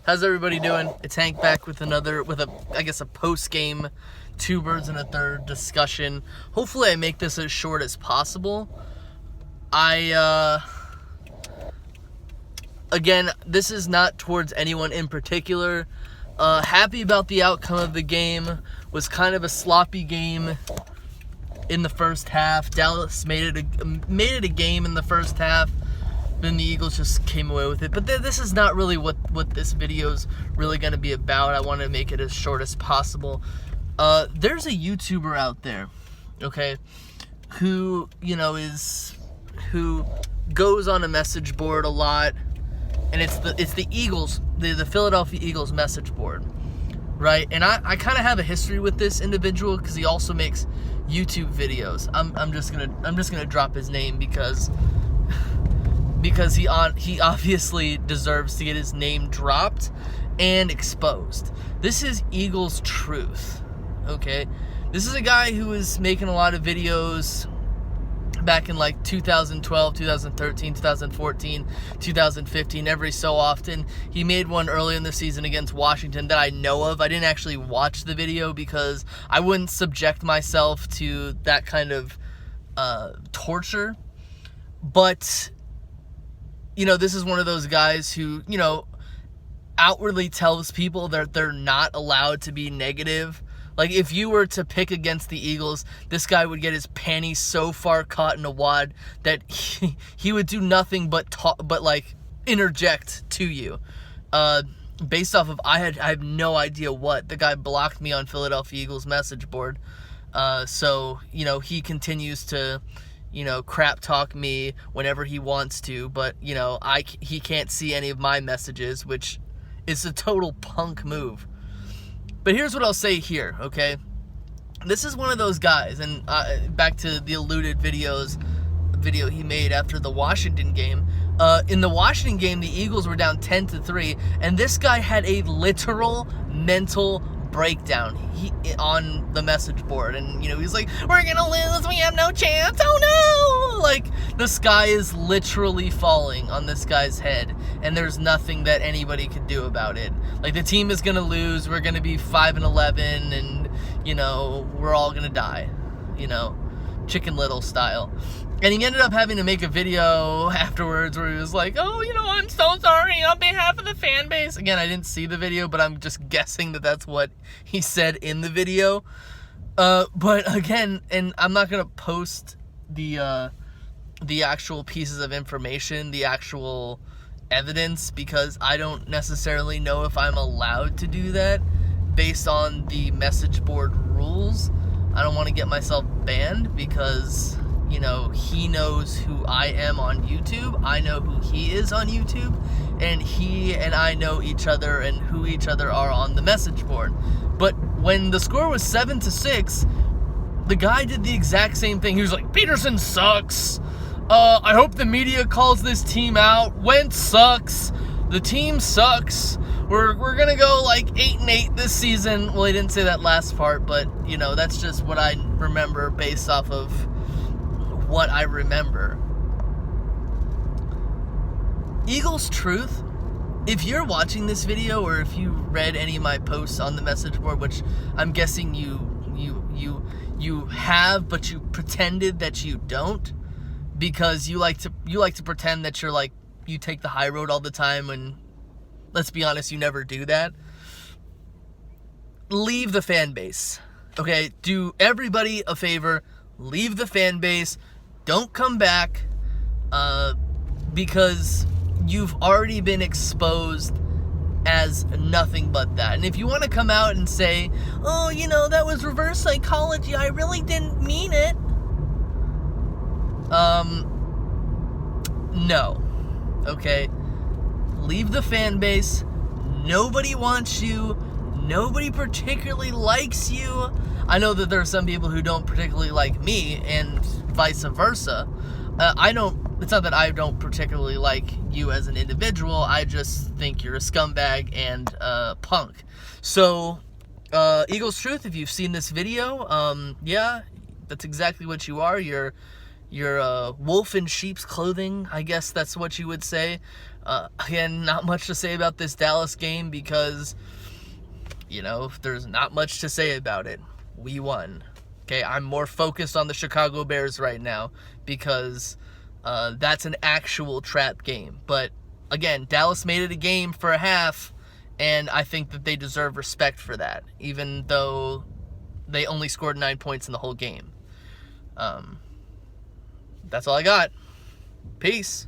How's everybody doing? It's Hank back with a post-game two birds and a third discussion. Hopefully I make this as short as possible. Again, this is not towards anyone in particular. Happy about the outcome of the game. Was kind of a sloppy game in the first half. Dallas made it a game in the first half. Then the Eagles just came away with it. But this is not really what this video is really going to be about. I want to make it as short as possible. There's a YouTuber out there, okay, who goes on a message board a lot, and it's the Eagles, the Philadelphia Eagles message board, right? And I kind of have a history with this individual because he also makes YouTube videos. I'm just gonna drop his name because he obviously deserves to get his name dropped and exposed. This is Eagles Truth, okay? This is a guy who was making a lot of videos back in like 2012, 2013, 2014, 2015, every so often. He made one early in the season against Washington that I know of. I didn't actually watch the video because I wouldn't subject myself to that kind of torture. But this is one of those guys who, outwardly tells people that they're not allowed to be negative. Like, if you were to pick against the Eagles, this guy would get his panties so far caught in a wad that he would do nothing but interject to you. Based off of, I have no idea what. The guy blocked me on Philadelphia Eagles message board. So, he continues to crap talk me whenever he wants to, but he can't see any of my messages, which is a total punk move. But here's what I'll say here, okay? This is one of those guys, and back to the alluded video he made after the Washington game. In the Washington game, the Eagles were down 10-3, and this guy had a literal mental breakdown on the message board, and he's like, we're gonna lose, we have no chance, oh no! Like, the sky is literally falling on this guy's head, and there's nothing that anybody could do about it. Like, the team is gonna lose, we're gonna be 5-11, and we're all gonna die, Chicken Little style. And he ended up having to make a video afterwards where he was like, oh, I'm so sorry on behalf of the fan base. Again, I didn't see the video, but I'm just guessing that that's what he said in the video. But again, and I'm not going to post the actual pieces of information, the actual evidence, because I don't necessarily know if I'm allowed to do that based on the message board rules. I don't want to get myself banned because he knows who I am on YouTube. I know who he is on YouTube. And he and I know each other and who each other are on the message board. But when the score was 7-6, the guy did the exact same thing. He was like, Peterson sucks. I hope the media calls this team out. Wentz sucks. The team sucks. We're going to go like 8-8 this season. Well, he didn't say that last part, but, that's just what I remember based off of what I remember. Eagles Truth, if you're watching this video or if you read any of my posts on the message board, which I'm guessing you have, but you pretended that you don't, because you like to pretend that you're like, you take the high road all the time, and let's be honest, you never do that. Leave the fan base. Okay, do everybody a favor, leave the fan base. Don't come back, because you've already been exposed as nothing but that. And if you want to come out and say, oh, that was reverse psychology, I really didn't mean it. No. Okay? Leave the fan base. Nobody wants you. Nobody particularly likes you. I know that there are some people who don't particularly like me, and vice versa. It's not that I don't particularly like you as an individual. I just think you're a scumbag and punk. So, Eagles Truth, if you've seen this video, yeah, that's exactly what you are. You're wolf in sheep's clothing, I guess that's what you would say. Again, not much to say about this Dallas game because, there's not much to say about it. We won. Okay, I'm more focused on the Chicago Bears right now because that's an actual trap game. But again, Dallas made it a game for a half, and I think that they deserve respect for that, even though they only scored 9 points in the whole game. That's all I got. Peace.